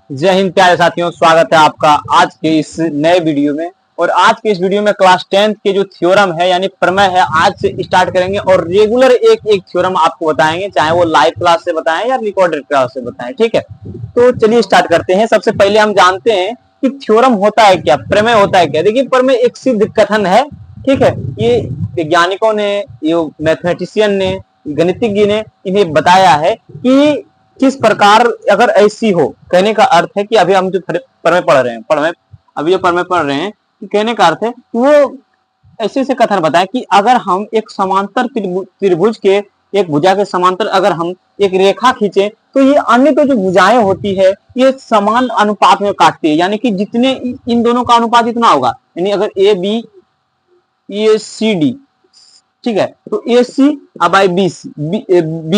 जय हिंद प्यारे साथियों, स्वागत है आपका आज के इस नए वीडियो में। और आज के इस वीडियो में क्लास 10th के जो थ्योरम है यानी प्रमेय है, आज से स्टार्ट करेंगे और रेगुलर एक एक थ्योरम आपको बताएंगे, चाहे वो लाइव क्लास से बताएं या रिकॉर्डेड क्लास से बताएं। ठीक है, तो चलिए स्टार्ट करते हैं। सबसे पहले हम जानते हैं कि थ्योरम होता है क्या, प्रमेय होता है क्या। देखिए, प्रमेय एक सिद्ध कथन है। ठीक है, ये वैज्ञानिकों ने, ये मैथमेटिशियन ने, गणितज्ञ ने इन्हें बताया है कि किस प्रकार, अगर ऐसी हो, कहने का अर्थ है कि अभी हम जो प्रमेय पढ़ रहे हैं, अभी जो प्रमेय पढ़ रहे हैं, कहने का अर्थ है वो ऐसे ऐसे कथन बताए कि अगर हम एक समांतर त्रिभुज के एक भुजा के समांतर अगर हम एक रेखा खींचे तो ये अन्य तो जो भुजाएं होती है ये समान अनुपात में काटती है, यानी कि जितने इन दोनों का अनुपात इतना होगा, यानी अगर ए बी, ये सी डी, ठीक है, तो ए सी बाई बी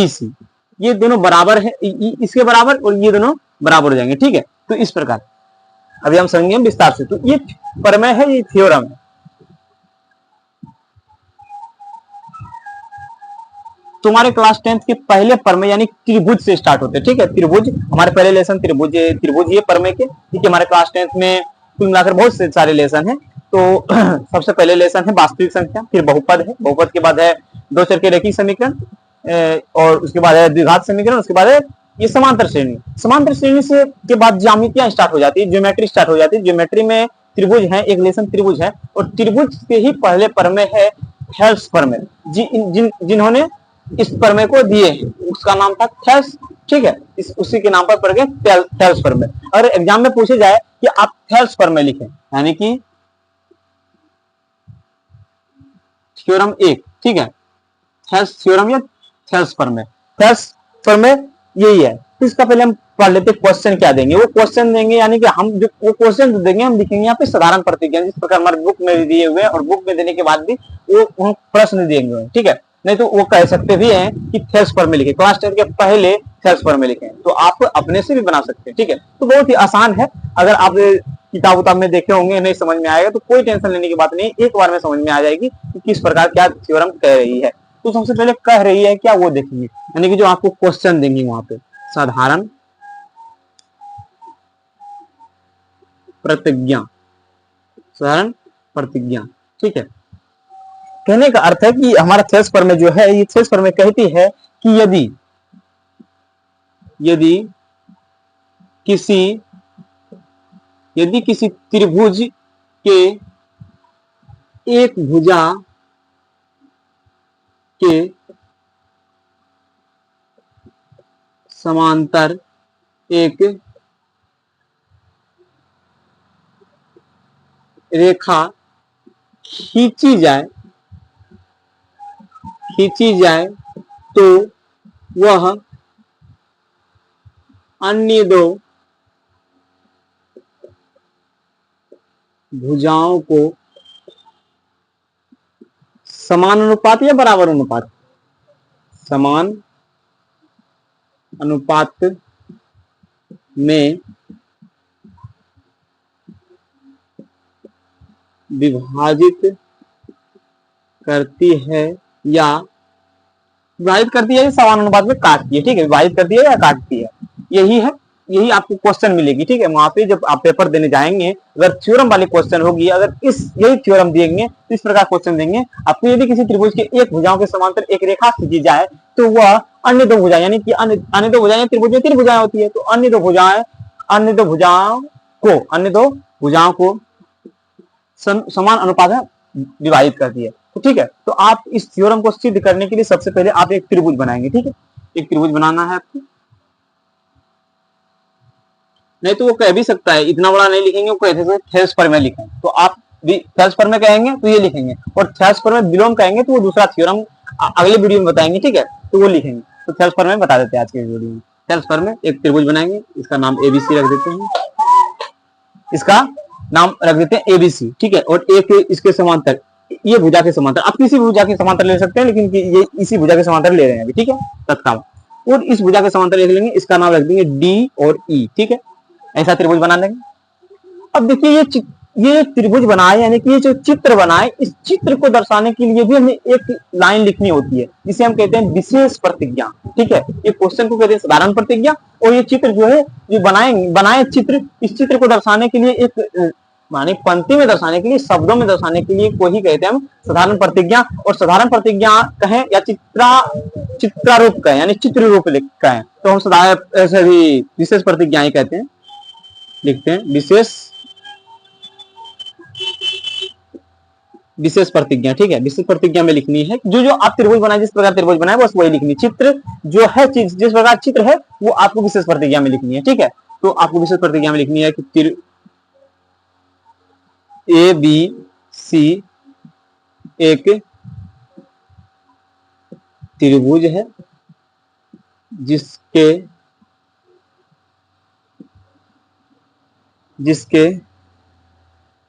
सी ये दोनों बराबर है, इसके बराबर, और ये दोनों बराबर हो जाएंगे। ठीक है, तो इस प्रकार अभी हम समझेंगे विस्तार से। तो ये प्रमेय है, ये थ्योरम है। तुम्हारे क्लास 10th के पहले प्रमेय यानी त्रिभुज से स्टार्ट होते हैं। ठीक है, त्रिभुज हमारे पहले लेसन त्रिभुज ये प्रमेय के। ठीक है, हमारे क्लास 10th में कुल मिलाकर बहुत से सारे लेसन हैं। तो सबसे पहले लेसन है वास्तविक संख्या, फिर बहुपद है, बहुपद के बाद है दो चर के रेखीय समीकरण, और उसके बाद है द्विघात समीकरण, उसके बाद है ये समांतर श्रेणी। समांतर श्रेणी से के बाद ज्यामितियां स्टार्ट हो जाती है, ज्योमेट्री स्टार्ट हो जाती है। ज्योमेट्री में त्रिभुज है, एक लेसन त्रिभुज है, और त्रिभुज के ही पहले प्रमेय है थेल्स प्रमेय। जिन्होंने इस प्रमेय को दिए हैं उसका नाम था थेल्स। ठीक है, उसी के नाम पर पड़ गए थेल्स प्रमेय। अगर एग्जाम में पूछे जाए कि आप थेल्स प्रमेय लिखें, यानी कि थ्योरम 1, ठीक है, थेल्स थ्योरम या थेल्स प्रमेय, थेल्स प्रमेय यही है। इसका पहले हम पढ़ लेते क्वेश्चन क्या देंगे। वो क्वेश्चन देंगे, यानी कि हम जो वो क्वेश्चन देंगे हम लिखेंगे यहाँ पे साधारण प्रतिज्ञा, जिस प्रकार हमारे बुक में दिए हुए हैं, और बुक में देने के बाद भी वो प्रश्न देंगे। ठीक है, नहीं तो वो कह सकते भी हैं कि थेल्स प्रमेय लिखे, क्लास 10 के पहले थेल्स प्रमेय लिखे, तो आप अपने से भी बना सकते हैं। ठीक है, तो बहुत ही आसान है। अगर आप किताब उताब में देखे होंगे, नहीं समझ में आएगा तो कोई टेंशन लेने की बात नहीं, एक बार में समझ में आ जाएगी कि किस प्रकार क्या थ्योरम कह रही है। तो सबसे पहले कह रही है क्या वो देखेंगे, यानी कि जो आपको क्वेश्चन देंगे वहां पे साधारण प्रतिज्ञा, साधारण प्रतिज्ञा। ठीक है, कहने का अर्थ है कि हमारा थेल्स प्रमेय जो है, ये थेल्स प्रमेय कहती है कि यदि किसी त्रिभुज के एक भुजा के समांतर एक रेखा खींची जाए तो वह अन्य दो भुजाओं को समान अनुपात या बराबर अनुपात, समान अनुपात में विभाजित करती है या समान अनुपात में काटती है। ठीक है, विभाजित करती है या काटती है, यही आपको क्वेश्चन मिलेगी। ठीक है, वहां पे जब आप पेपर देने जाएंगे, अगर थ्योरम वाली क्वेश्चन होगी, अगर यही थ्योरम देंगे तो इस प्रकार क्वेश्चन देंगे आपको, यदि किसी त्रिभुज के एक भुजाओं के समांतर एक रेखा खींची जाए तो वह अन्य दो भुजाएं, यानी कि अन्य दो भुजाएं, त्रिभुज में 3 भुजाएं होती है, तो अन्य दो भुजाओं को समान अनुपात में विभाजित करती है। तो ठीक है, तो आप इस थ्योरम को सिद्ध करने के लिए सबसे पहले आप एक त्रिभुज बनाएंगे। ठीक है, एक त्रिभुज बनाना है आपको, नहीं तो वो कह भी सकता है, इतना बड़ा नहीं लिखेंगे, वो कहते थेल्स प्रमेय लिखें, तो आप भी थेल्स प्रमेय कहेंगे तो ये लिखेंगे, और थेल्स प्रमेय विलोम कहेंगे तो वो दूसरा थ्योरम अगले वीडियो में बताएंगे। ठीक है, तो वो लिखेंगे। तो थेल्स प्रमेय बता देते हैं आज के वीडियो में। थेल्स प्रमेय एक त्रिभुज बनाएंगे, इसका नाम एबीसी रख देते हैं, एबीसी। ठीक है, और एक इसके समांतर, ये भुजा के समांतर, आप किसी भुजा के समांतर ले सकते हैं, लेकिन ये इसी भुजा के समांतर ले रहे हैं अभी। ठीक है, तत्काल, और इस भुजा के समांतर लिख लेंगे, इसका नाम रख देंगे डी और ई। ठीक है, ऐसा त्रिभुज बना लेंगे। अब देखिए ये त्रिभुज बनाए, यानी कि ये जो चित्र बनाए, इस चित्र को दर्शाने के लिए भी हमें एक लाइन लिखनी होती है, जिसे हम कहते हैं विशेष प्रतिज्ञा। ठीक है, ये क्वेश्चन को कहते हैं साधारण प्रतिज्ञा, और ये चित्र जो है, जो बनाए चित्र, इस चित्र को दर्शाने के लिए एक माने पंक्ति में दर्शाने के लिए, शब्दों में दर्शाने के लिए को ही कहते हैं हम साधारण प्रतिज्ञा। और साधारण प्रतिज्ञा कहें या चित्रारूप कहें, यानी चित्र रूप कहें, तो हम साधारण ऐसे भी विशेष प्रतिज्ञाएं कहते हैं, लिखते हैं विशेष प्रतिज्ञा। ठीक है, विशेष प्रतिज्ञा में लिखनी है जो जो आप त्रिभुज बनाए, जिस प्रकार त्रिभुज बनाए बस वही लिखनी। चित्र जो है, चीज जिस प्रकार चित्र है वो आपको विशेष प्रतिज्ञा में लिखनी है। ठीक है, तो आपको विशेष प्रतिज्ञा में लिखनी है कि ए बी सी एक त्रिभुज है जिसके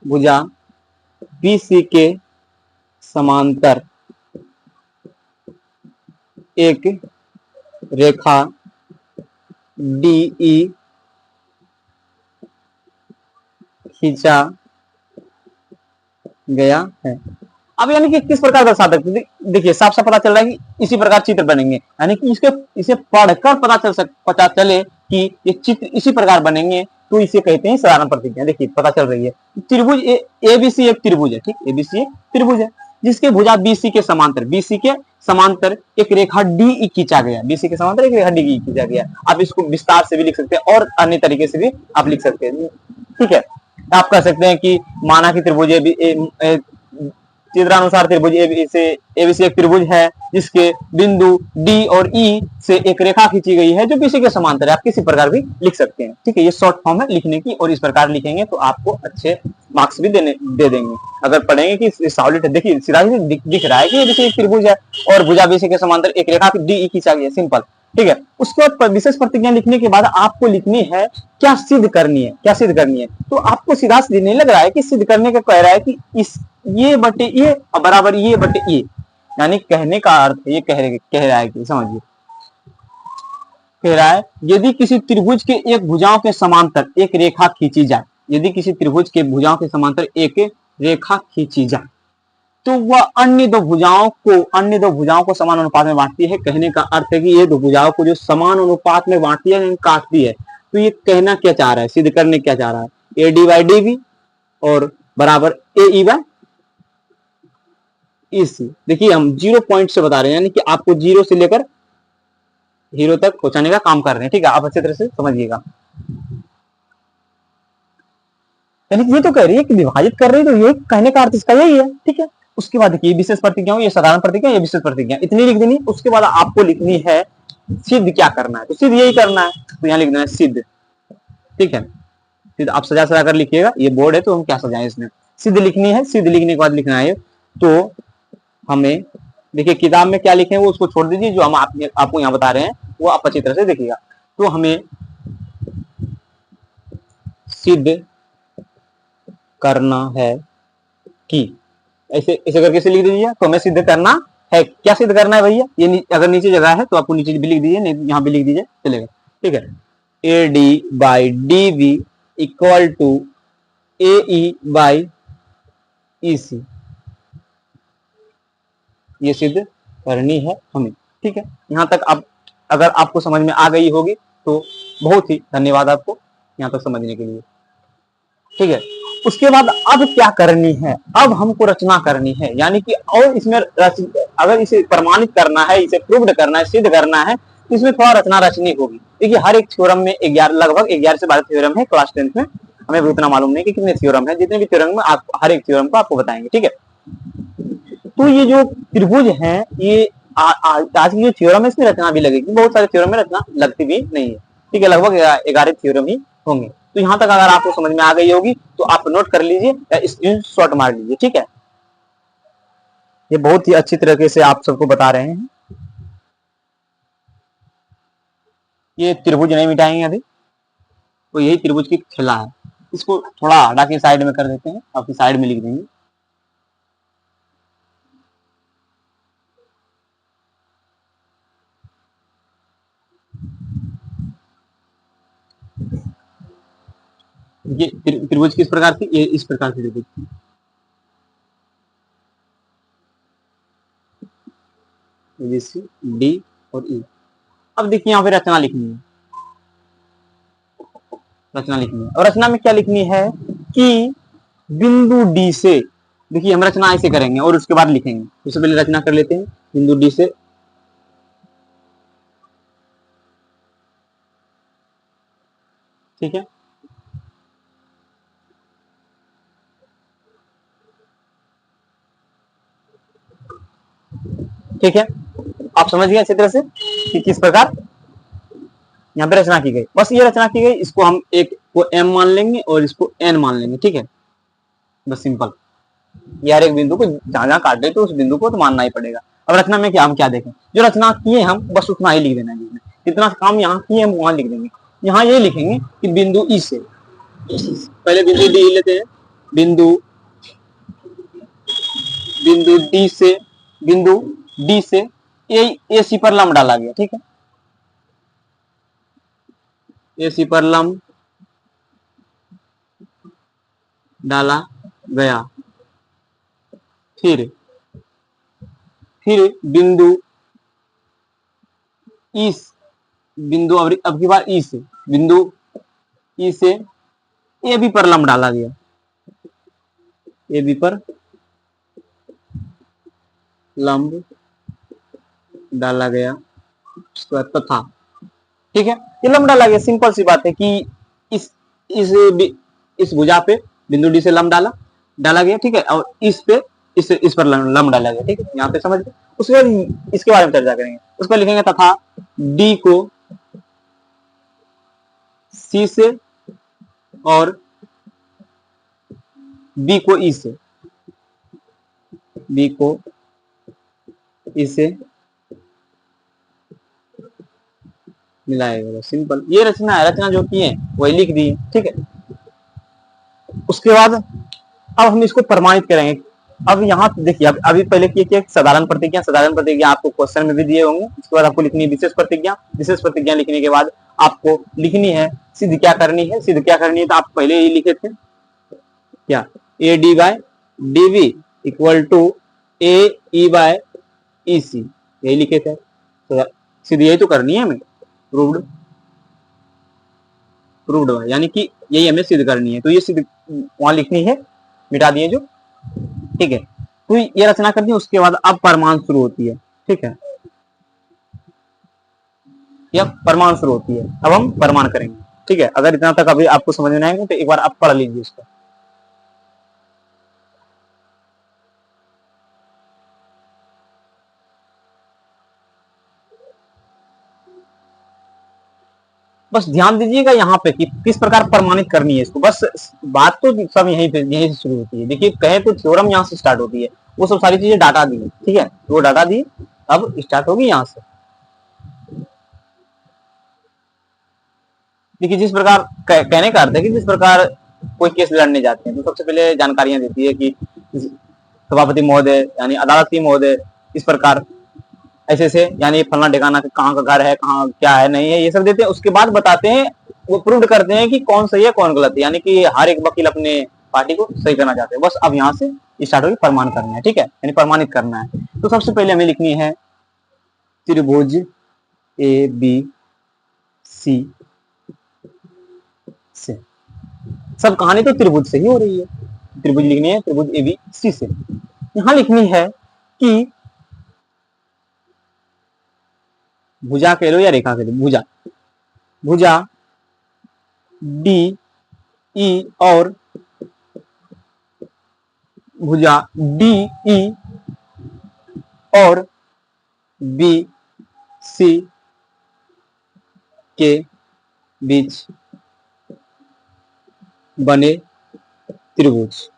भुजा BC के समांतर एक रेखा DE खींचा गया है। अब यानी कि किस प्रकार दर्शा सकते, देखिए साफ साफ पता चल रहा है कि इसी प्रकार चित्र बनेंगे, यानी कि इसे पढ़कर पता चले कि ये चित्र इसी प्रकार बनेंगे, तो इसे कहते हैं साधारण प्रतिज्ञा। देखिए पता चल रही है, त्रिभुज ABC एक त्रिभुज है। ठीक, ABC एक त्रिभुज है जिसके भुजा BC के समांतर एक रेखा DE खींचा गया। BC के समांतर एक रेखा DE खींचा गया। आप इसको विस्तार से भी लिख सकते हैं और अन्य तरीके से भी आप लिख सकते हैं। ठीक है, आप कह सकते हैं कि माना कि त्रिभुज चित्रानुसार त्रिभुज ABC एक त्रिभुज है जिसके बिंदु D और E से एक रेखा खींची गई है जो BC के समांतर है। आप किसी प्रकार भी लिख सकते हैं। ठीक है, ये शॉर्ट फॉर्म है लिखने की, और इस प्रकार लिखेंगे तो आपको अच्छे मार्क्स भी दे देंगे। अगर पढ़ेंगे कि सॉलिड है, देखिए सीधा ही दिख रहा है कि ABC एक त्रिभुज है और भुजा BC के समांतर एक रेखा DE खींचा गया, सिंपल। ठीक है, उसके बाद विशेष प्रतिज्ञा लिखने के बाद आपको लिखनी है क्या सिद्ध करनी है। तो आपको सीधा सीधे नहीं लग रहा है कि सिद्ध करने का कह रहा है कि इस ये बटे ये बराबर ये बटे ये, यानी कहने का अर्थ ये कह रहा है कि समझिए, कह रहा है यदि किसी त्रिभुज के एक भुजाओं के समांतर एक रेखा खींची जाए, यदि किसी त्रिभुज के भुजाओं के समांतर एक रेखा खींची जाए तो वह अन्य दो भुजाओं को समान अनुपात में बांटती है। कहने का अर्थ है कि ये दो भुजाओं को जो समान अनुपात में बांटती है, काटती है। तो ये कहना क्या चाह रहा है, सिद्ध करने क्या चाह रहा है, AD बाई DB और बराबर AE बाई EC। देखिए हम 0 पॉइंट से बता रहे हैं, यानी कि आपको 0 से लेकर हीरो तक पहुंचाने का काम कर रहे हैं। ठीक है, आप अच्छी तरह से समझिएगा। यानी कि ये तो कह रही है कि विभाजित कर रही है, तो ये कहने का अर्थ इसका यही है। ठीक है, उसके बाद देखिए विशेष प्रतिज्ञा, ये साधारण प्रतिज्ञा, ये विशेष प्रतिज्ञा, इतनी लिख देनी। उसके बाद आपको लिखनी है सिद्ध क्या करना है, तो सिद्ध यही करना है, तो यहाँ लिख देना है सिद्ध। ठीक है, सिद्ध आप सजा कर लिखिएगा, ये बोर्ड है तो हम क्या सजाएं इसमें, सिद्ध लिखनी है। सिद्ध लिखने के बाद लिखना है तो हमें, देखिए किताब में क्या लिखे हैं वो उसको छोड़ दीजिए, जो हम आपको यहाँ बता रहे हैं वो आप अच्छी तरह से देखिएगा। तो हमें सिद्ध करना है कि, ऐसे ऐसे करके से लिख दीजिए, तो हमें सिद्ध करना है, क्या सिद्ध करना है भैया, ये अगर नीचे जगह है तो आपको नीचे भी लिख दीजिए, नहीं यहाँ भी लिख दीजिए चलेगा। ठीक है, AD by DB equal to AE by EC, ये सिद्ध करनी है हमें। ठीक है, यहाँ तक आप अगर आपको समझ में आ गई होगी तो बहुत ही धन्यवाद आपको यहाँ तक समझने के लिए। ठीक है, उसके बाद अब क्या करनी है, अब हमको रचना करनी है, यानी कि और इसमें अगर इसे प्रमाणित करना है, इसे प्रूव्ड करना है, सिद्ध करना है, तो इसमें थोड़ा रचना रचनी होगी। देखिए हर एक थ्योरम में लगभग 11 से 12 थ्योरम है क्लास 10 में, हमें भी उतना मालूम नहीं कि कितने थ्योरम है, जितने भी थ्योरम में आप हर एक थ्योरम को आपको बताएंगे। ठीक है, तो ये जो त्रिभुज है, ये आज की जो थ्योरम है इसमें रचना भी लगेगी, बहुत सारे थ्योरम में रचना लगती भी नहीं है। ठीक है, लगभग 11 थ्योरम ही होंगे। तो यहाँ तक अगर आपको समझ में आ गई होगी तो आप नोट कर लीजिए या स्क्रीन शॉट मार लीजिए। ठीक है, ये बहुत ही अच्छी तरीके से आप सबको बता रहे हैं। ये त्रिभुज नहीं मिटाएंगे अभी, तो यही त्रिभुज की खिला है, इसको थोड़ा हटा के साइड में कर देते हैं, आपकी साइड में लिख देंगे। ये त्रिभुज किस प्रकार थी, ये इस प्रकार की त्रिभुज थी। ABC D और E। अब देखिए यहाँ पे रचना लिखनी है, रचना लिखनी है, और रचना में क्या लिखनी है कि बिंदु D से, देखिए हम रचना ऐसे करेंगे और उसके बाद लिखेंगे। उससे पहले रचना कर लेते हैं। बिंदु D से ठीक है, ठीक है, आप समझ गए अच्छी तरह से कि किस प्रकार यहाँ पे रचना की गई। बस ये रचना की गई, इसको हम एक को M मान लेंगे और इसको N मान लेंगे, ठीक है, बस सिंपल। यार एक बिंदु को जहां जहां काट दे तो उस बिंदु को तो मानना ही पड़ेगा। अब रचना में क्या, हम क्या देखें, जो रचना किए हम बस उतना ही लिख देना है। जितना काम यहाँ किए हम वहां लिख देंगे। यहाँ ये लिखेंगे कि बिंदु ई से, पहले बिंदु डी लेते हैं, बिंदु बिंदु डी से, बिंदु डी से ए सी पर लंब डाला गया, ठीक है, ए सी पर लंब डाला गया। फिर बिंदु ई, बिंदु अब की बार ई से, बिंदु ई से ए बी पर लंब डाला गया, ए बी पर लंब डाला गया तथा, ठीक है, ये लंब डाला गया। सिंपल सी बात है कि इस इस इस भुजा पे बिंदु डी से लंब डाला गया, ठीक है, और इस पे इस पर लंब डाला गया, ठीक है, यहाँ पे समझ गए। उसके बाद इसके बारे में चर्चा करेंगे। उसके बाद लिखेंगे तथा डी को सी से और बी को ई से, बी को ई से मिलाएगा। सिंपल ये रचना है, रचना जो की है वही लिख दी, ठीक है। उसके बाद अब हम इसको प्रमाणित करेंगे। अब यहाँ देखिए, अभी पहले किए साधारण प्रतिज्ञा, साधारण प्रतिज्ञा आपको क्वेश्चन में भी दिए होंगे। उसके बाद आपको लिखनी है विशेष प्रतिज्ञा, विशेष प्रतिज्ञा लिखने के बाद आपको लिखनी है सिद्ध क्या करनी है। सिद्ध क्या करनी है तो आप पहले ही लिखे थे क्या, A D by D V equal to A E by E C, यही लिखे थे। तो सिद्ध यही तो करनी है हमें, प्रूव्ड, प्रूव्ड यानी कि यही हमें सिद्ध करनी है। तो ये सिद्ध वहां लिखनी है, मिटा दिए जो, ठीक है। तो ये रचना कर दी। उसके बाद अब परमाणु शुरू होती है, ठीक है, यह परमाणु शुरू होती है। अब हम परमाणु करेंगे, ठीक है। अगर इतना तक अभी आपको समझ में आएंगे तो एक बार आप पढ़ लीजिए इसको। बस ध्यान दीजिएगा यहाँ पे कि किस प्रकार प्रमाणित करनी है इसको। बस बात तो सब यहीं से शुरू होती है। देखिए कहे तो थ्योरम यहाँ से स्टार्ट होती है, वो सब सारी चीजें डाटा दी, ठीक है, वो डाटा दी, अब स्टार्ट होगी यहाँ से। देखिए जिस प्रकार कहने का अर्थ है कि जिस प्रकार कोई केस लड़ने जाते हैं तो सबसे पहले जानकारियां देती है कि सभापति महोदय यानी अदालती महोदय इस प्रकार ऐसे ऐसे, यानी फलना ठिकाना कहाँ का घर है, कहाँ क्या है नहीं है, ये सब देते हैं। उसके बाद बताते हैं, वो प्रूव करते हैं कि कौन सही है कौन गलत है, यानी कि हर एक वकील अपने पार्टी को सही करना चाहते हैं। बस अब यहाँ से स्टार्ट होगी प्रमाण करना है, ठीक है, यानी प्रमाणित करना है। तो सबसे पहले हमें लिखनी है त्रिभुज ए बी सी से, सब कहानी तो त्रिभुज से ही हो रही है। त्रिभुज लिखनी है त्रिभुज ए बी सी से। यहां लिखनी है कि भुजा कह लो या रेखा कह लो, भुजा, भुजा डी ई और भुजा डी ई और बी सी के बीच बने त्रिभुज।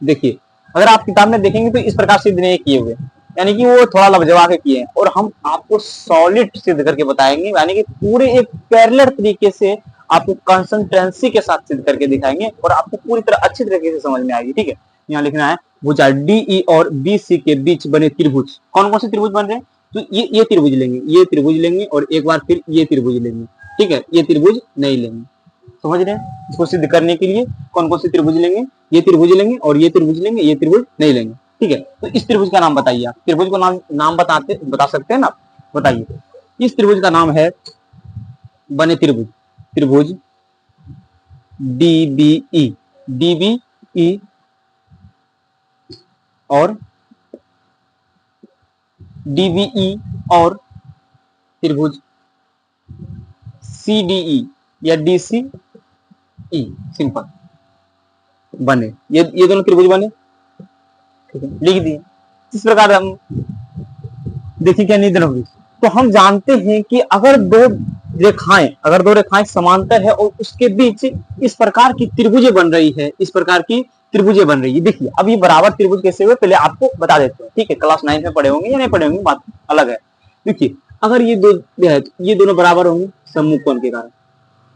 देखिए अगर आप किताब में देखेंगे तो इस प्रकार सिद्ध नहीं किए हुए, यानी कि वो थोड़ा लबजवा के किए हैं, और हम आपको सॉलिड सिद्ध करके बताएंगे, यानी कि पूरे एक पैरेलल तरीके से आपको कंसिस्टेंसी के साथ सिद्ध करके दिखाएंगे और आपको पूरी तरह अच्छी तरीके से समझ में आएगी, ठीक है। यहाँ लिखना है भुजा डी ई और बी सी के बीच बने त्रिभुज। कौन कौन से त्रिभुज बन रहे हैं, तो ये त्रिभुज लेंगे, ये त्रिभुज लेंगे और एक बार फिर ये त्रिभुज लेंगे, ठीक है, ये त्रिभुज नहीं लेंगे। समझ रहे हैं? इसको सिद्ध करने के लिए कौन कौन से त्रिभुज लेंगे? ये त्रिभुज लेंगे और ये त्रिभुज लेंगे, ये त्रिभुज नहीं लेंगे। ठीक है, तो इस त्रिभुज का नाम बताइए आप। त्रिभुज को नाम बता सकते हैं ना? बताइए। इस त्रिभुज का नाम है बने त्रिभुज, त्रिभुज DBE, DBE और DBE और त्रिभुज CDE या DCE, सिंपल बने। ये दोनों त्रिभुज बने, ठीक है, लिख दिए। इस प्रकार हम देखिए क्या निधन होगी। तो हम जानते हैं कि अगर दो रेखाएं समांतर है और उसके बीच इस प्रकार की त्रिभुजें बन रही है, इस प्रकार की त्रिभुजें बन रही है। देखिए अब ये बराबर त्रिभुज कैसे हुए पहले आपको बता देते हैं। ठीक है, क्लास 9 में पढ़े होंगे या नहीं पढ़े होंगे बात अलग है। देखिए अगर ये दोनों बराबर होंगे सम्मुख कोण के कारण,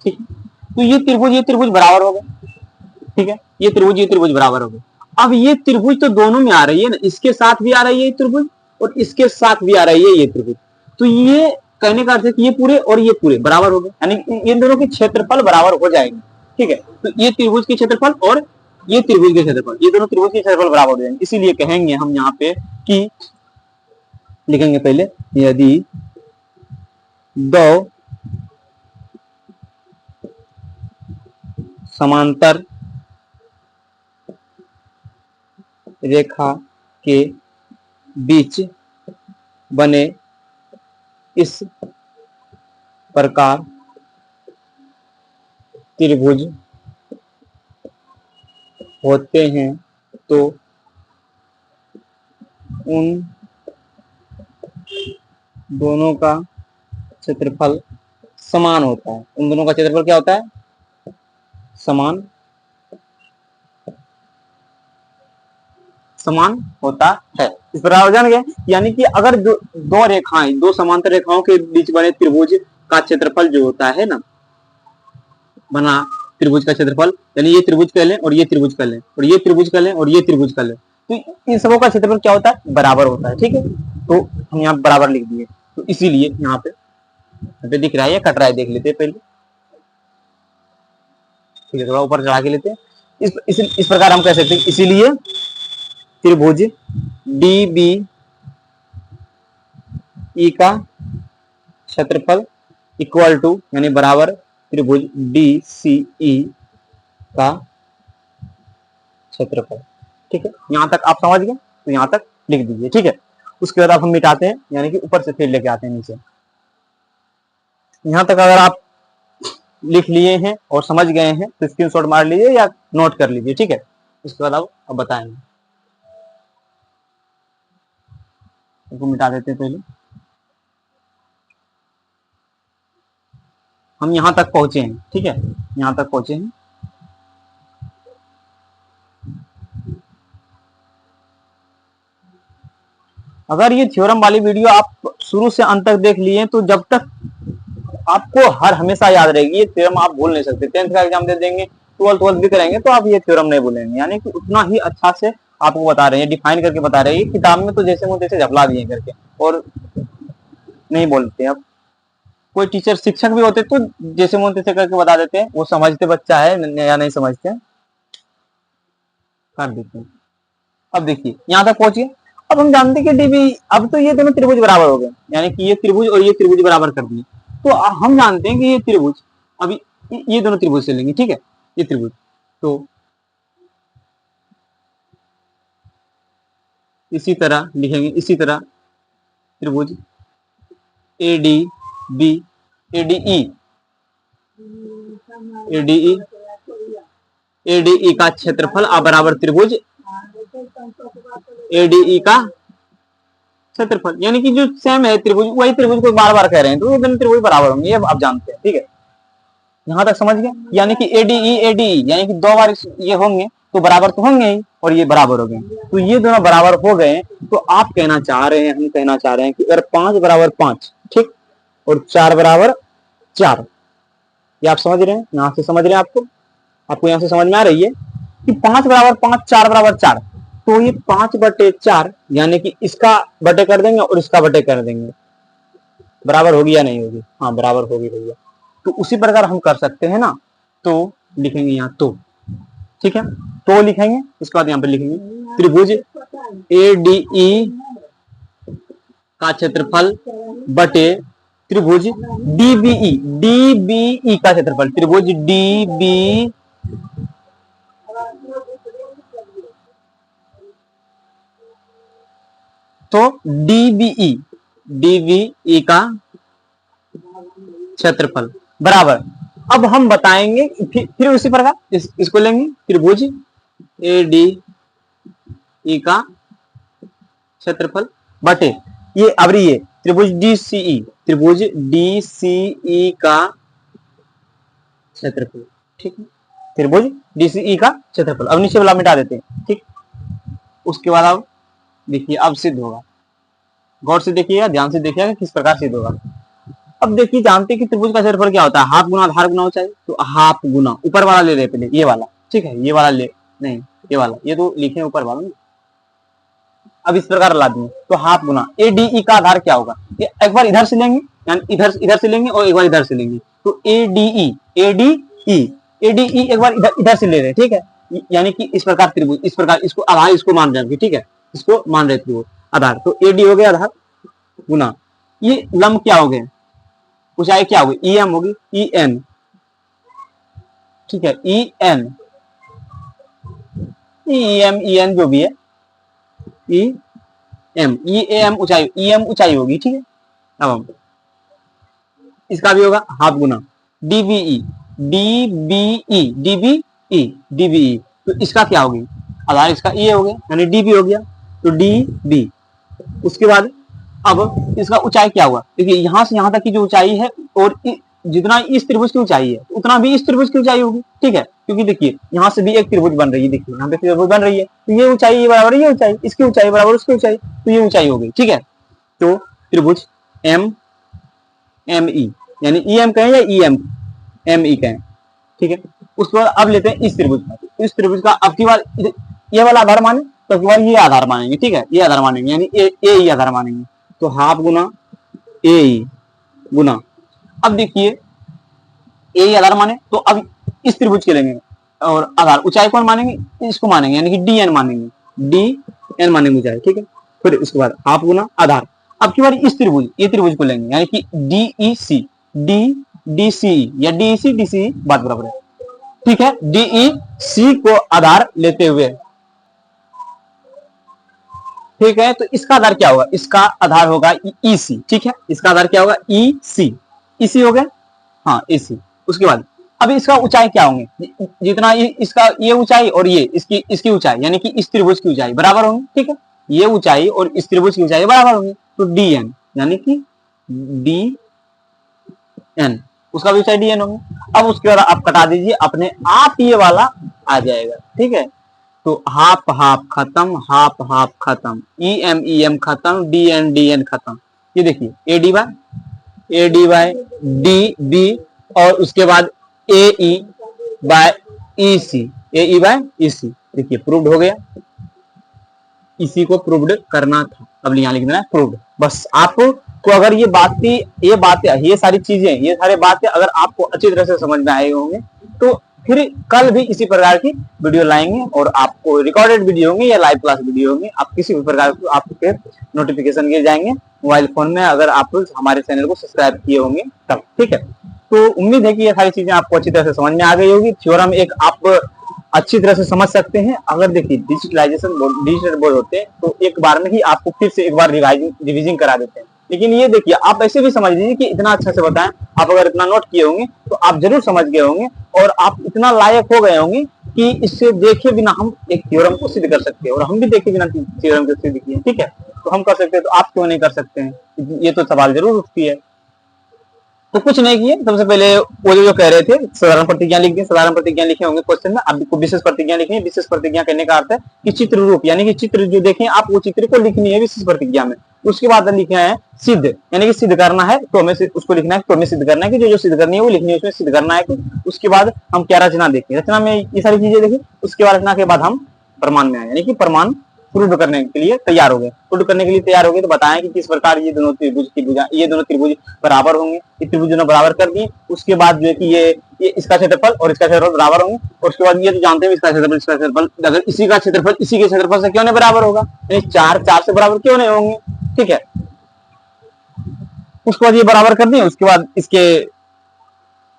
ठीक है, तो ये त्रिभुज बराबर हो गए। ठीक है, ये त्रिभुज बराबर हो गए। अब ये त्रिभुज तो दोनों में आ रही है ना, इसके साथ भी आ रही है ये त्रिभुज और इसके साथ भी आ रही है ये त्रिभुज। तो ये कहने का अर्थ है कि ये पूरे और ये पूरे बराबर हो गए, यानी इन दोनों के क्षेत्रफल बराबर हो जाएंगे। ठीक है, तो ये त्रिभुज के क्षेत्रफल और ये त्रिभुज के क्षेत्रफल, ये दोनों त्रिभुज के क्षेत्रफल बराबर हो जाएंगे। इसीलिए कहेंगे हम यहाँ पे कि लिखेंगे पहले, यदि दो समांतर रेखा के बीच बने इस प्रकार त्रिभुज होते हैं तो उन दोनों का क्षेत्रफल समान होता है। उन दोनों का क्षेत्रफल क्या होता है? समान होता है। इस प्रकार जान गए, यानी कि अगर दो समांतर रेखाओं के बीच बने त्रिभुज का क्षेत्रफल जो होता है ना, बना त्रिभुज का क्षेत्रफल, यानी ये त्रिभुज कर लें और ये त्रिभुज कर लें और ये त्रिभुज कर लें और ये त्रिभुज कर लें, तो इन सबों का क्षेत्रफल क्या होता है? बराबर होता है। ठीक है, तो हम यहाँ बराबर लिख दिए। तो इसीलिए यहाँ पे दिख रहा है या कट रहा है, देख लेते हैं पहले। ठीक है, थोड़ा ऊपर चढ़ा के लेते हैं। इस प्रकार हम कह सकते हैं, इसीलिए त्रिभुज DBE का क्षेत्रफल इक्वल टू यानी बराबर त्रिभुज DCE का क्षेत्रफल। ठीक है, यहां तक आप समझ गए, तो यहां तक लिख दीजिए। ठीक है, उसके बाद आप हम मिटाते हैं, यानी कि ऊपर से फिर लेके आते हैं नीचे। यहां तक अगर आप लिख लिए हैं और समझ गए हैं तो स्क्रीनशॉट मार लीजिए या नोट कर लीजिए। ठीक है, उसके बाद आप अब बताएंगे। इसको मिटा देते हैं पहले। हम यहां तक पहुंचे हैं। ठीक है, यहां तक पहुंचे हैं। अगर ये थ्योरम वाली वीडियो आप शुरू से अंत तक देख लिए तो जब तक आपको हमेशा याद रहेगी। ये थ्योरम आप भूल नहीं सकते। 10th का एग्जाम दे देंगे, 12th भी करेंगे तो आप ये थ्योरम नहीं भूलेंगे, यानी कि उतना ही अच्छा से आपको बता रहे हैं, डिफाइन करके बता रहे हैं। किताब में तो जैसे वो तैसे झपला दिए करके और नहीं बोलते। अब कोई टीचर शिक्षक भी होते तो जैसे वो तैसे करके बता देते हैं, वो समझते बच्चा है या नहीं समझते कर देते हैं। अब देखिए यहाँ तक पहुंचिए। अब हम जानते हैं कि DB, अब तो ये दोनों त्रिभुज बराबर हो गए, यानी कि ये त्रिभुज और ये त्रिभुज बराबर कर दिए। तो हम जानते हैं कि ये त्रिभुज, अभी ये दोनों त्रिभुज से लेंगे। ठीक है, ये त्रिभुज तो इसी तरह लिखेंगे, इसी तरह त्रिभुज ADE का क्षेत्रफल बराबर त्रिभुज ADE का क्षेत्रफल, यानी कि जो सेम है त्रिभुज, वही त्रिभुज को बार बार कह रहे हैं, तो ये दोनों त्रिभुज बराबर होंगे, ये आप जानते हैं। ठीक है, यहां तक समझ गए, यानी कि ADE यानी कि 2 बार ये होंगे तो बराबर तो होंगे ही, और ये बराबर हो गए। तो ये दोनों बराबर हो गए, तो आप कहना चाह रहे हैं, हम कहना चाह रहे हैं कि अगर 5 बराबर 5, ठीक, और 4 बराबर 4, ये आप समझ रहे हैं, यहां से समझ रहे हैं, आपको यहां से समझ में आ रही है कि 5 बराबर 5, 4 बराबर 4, तो ये 5/4 यानी कि इसका बटे कर देंगे और इसका बटे कर देंगे, बराबर होगी या नहीं होगी? हाँ, बराबर होगी भैया। तो उसी प्रकार हम कर सकते हैं ना तो लिखेंगे यहाँ तो, ठीक है, तो लिखेंगे। उसके बाद यहाँ पे लिखेंगे त्रिभुज ADE का क्षेत्रफल बटे त्रिभुज DBE का क्षेत्रफल, त्रिभुज DB तो DBE का क्षेत्रफल बराबर। अब हम बताएंगे फिर उसी प्रकार इसको लेंगे त्रिभुज ADE का क्षेत्रफल बटे ये अब ये त्रिभुज DCE का क्षेत्रफल, ठीक है, त्रिभुज DCE का क्षेत्रफल। अब नीचे वाला मिटा देते हैं, ठीक। उसके बाद अब देखिए अब सिद्ध होगा, गौर से देखिएगा, ध्यान से देखिएगा किस प्रकार सिद्ध होगा। अब देखिए जानते हैं कि त्रिभुज का क्षेत्रफल क्या होता है, हाफ गुना आधार गुना ऊंचाई। तो हाफ गुना ऊपर वाला ले रहे पहले, ये वाला, ठीक है, ये वाला ले नहीं, ये वाला, ये तो लिखे ऊपर वाला। अब इस प्रकार ला देंगे तो हाफ गुना ADE का आधार क्या होगा, एक बार इधर से लेंगे, यानी इधर से लेंगे और एक बार इधर से लेंगे। तो ADE एक बार इधर से ले रहे, ठीक है, यानी कि इस प्रकार त्रिभुज, इस प्रकार इसको आधार इसको मान रहे, ठीक है, इसको मान रहे त्रिभुज आधार। तो AD हो गया आधार गुना ये लंब क्या हो गए, ऊंचाई क्या होगी, EM होगी, EN, ठीक है, EN जो भी है, EM ऊंचाई होगी, ठीक है। अब हम इसका भी होगा हाफ गुना DBE तो इसका क्या होगी, आधार इसका E हो गया, यानी DB हो गया, तो DB। उसके बाद अब इसका ऊंचाई क्या हुआ, देखिए यहां से यहां तक की जो ऊंचाई है और जितना इस त्रिभुज की ऊंचाई है उतना भी इस त्रिभुज की ऊंचाई होगी, ठीक है, क्योंकि देखिए यहां से भी एक त्रिभुज बन रही है, देखिए यहाँ पे त्रिभुज बन रही है, तो ये ऊंचाई बराबर ये ऊंचाई, इसकी ऊंचाई बराबर उसकी ऊंचाई, तो ये ऊंचाई हो गई, ठीक है। तो त्रिभुज ME यानी EM कहें या ME कहें, ठीक है। उसके बाद अब लेते हैं इस त्रिभुज का, इस त्रिभुज का अब की बार ये वाला आधार माने तो अब की बार ये आधार मानेंगे, ठीक है, ये आधार मानेंगे, यानी AE आधार मानेंगे। तो हाफ गुना AE गुना, अब देखिए AE आधार माने तो अब इस त्रिभुज के लेंगे और आधार ऊंचाई कौन मानेंगे, इसको मानेंगे, यानी कि DN मानेंगे, DN मानेंगे ऊंचाई, ठीक है। फिर उसके बाद हाफ गुना आधार, अब की बार इस त्रिभुज ये त्रिभुज को लेंगे, यानी कि DEC या DEC बात बराबर है, ठीक है। DEC को आधार लेते हुए, ठीक है, तो इसका आधार क्या होगा, इसका आधार होगा EC, ठीक है, इसका आधार क्या होगा EC हो गया, हाँ EC। उसके बाद अब इसका ऊंचाई क्या होंगे, जितना इसका ये ऊंचाई और ये इसकी ऊंचाई, यानी कि इस त्रिभुज की ऊंचाई बराबर होंगे, ठीक है, ये ऊंचाई और इस त्रिभुज की ऊंचाई बराबर होंगे, तो DN यानी कि DN उसका भी ऊंचाई DN होंगे। अब उसके बाद आप कटा दीजिए, अपने आप ये वाला आ जाएगा, ठीक है। तो हाफ हाफ खत्म, हाफ हाफ खत्म, EM खत्म, DN खत्म। ये देखिए AD बाय DB और उसके बाद AE बाय EC, देखिए प्रूव्ड हो गया, इसी को प्रूव्ड करना था, अब यहाँ लिख देना है प्रूव्ड। बस आपको अगर ये सारी चीजें, ये सारे बातें अगर आपको अच्छी तरह से समझ में आए होंगे तो फिर कल भी इसी प्रकार की वीडियो लाएंगे और आपको रिकॉर्डेड वीडियो होंगे या लाइव क्लास वीडियो होंगे, आप किसी भी प्रकार को आपके नोटिफिकेशन गिर जाएंगे मोबाइल फोन में, अगर आप हमारे चैनल को सब्सक्राइब किए होंगे तब, ठीक है। तो उम्मीद है कि ये सारी चीजें आपको अच्छी तरह से समझ में आ गई होगी। थ्योरम एक आप अच्छी तरह से समझ सकते हैं। अगर देखिए डिजिटल बोर्ड होते हैं तो एक बार में ही आपको फिर से एक बार रिविजन करा देते हैं, लेकिन ये देखिए आप ऐसे भी समझ लीजिए कि इतना अच्छा से बताएं, आप अगर इतना नोट किए होंगे तो आप जरूर समझ गए होंगे और आप इतना लायक हो गए होंगे कि इससे देखे बिना हम एक थ्योरम को सिद्ध कर सकते हैं, और हम भी देखे बिना थ्योरम को सिद्ध किए, ठीक है। तो हम कर सकते हैं तो आप क्यों नहीं कर सकते हैं, ये तो सवाल जरूर उठती है। तो कुछ नहीं किए, सबसे पहले वो जो कह रहे थे साधारण प्रतिज्ञा लिख दी, साधारण प्रतिज्ञा लिखे होंगे क्वेश्चन में, आपको विशेष प्रतिज्ञा लिखनी है। विशेष प्रतिज्ञा कहने का अर्थ है कि चित्र रूप, यानी कि चित्र जो देखें आप वो चित्र को लिखनी है विशेष प्रतिज्ञा में। उसके बाद लिखना है सिद्ध, यानी कि सिद्ध करना है तो हमें उसको लिखना है, तो हमें सिद्ध करना है कि जो सिद्ध करनी है वो लिखनी है, उसमें सिद्ध करना है। उसके बाद हम क्या रचना देखें, रचना में ये सारी चीजें देखें। उसके बाद रचना के बाद हम प्रमाण में आए, यानी कि प्रमाण प्रूव करने के लिए तैयार हो गए। प्रूव करने के लिए तैयार हो गए तो बताएं कि किस प्रकार ये दोनों त्रिभुज बराबर होंगे। ये त्रिभुज दोनों बराबर कर दिए। उसके बाद जो है कि ये ये इसका क्षेत्रफल और इसका क्षेत्रफल बराबर होंगे। और उसके बाद ये तो जानते हैं इसका क्षेत्रफल अगर इसी का क्षेत्रफल इसी के क्षेत्रफल से क्यों नहीं बराबर होगा, यानी 4 से बराबर क्यों नहीं होंगे। ठीक है, उसके बाद ये बराबर कर दिए, उसके बाद इसके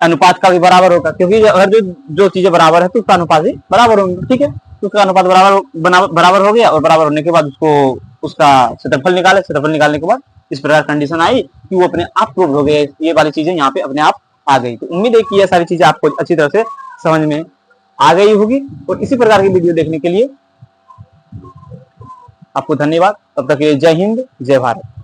अनुपात का भी बराबर होगा, क्योंकि अगर जो चीजें बराबर है तो उसका अनुपात भी बराबर होंगे। ठीक है, तो उसका अनुपात बराबर हो गया, और बराबर होने के बाद उसको उसका क्षेत्रफल निकाले, क्षेत्रफल निकालने के बाद इस प्रकार कंडीशन आई कि वो अपने आप प्रूव हो गए, ये वाली चीजें यहाँ पे अपने आप आ गई। तो उम्मीद है कि ये सारी चीजें आपको अच्छी तरह से समझ में आ गई होगी, और इसी प्रकार की वीडियो देखने के लिए आपको धन्यवाद। तब तक के लिए जय हिंद, जय भारत।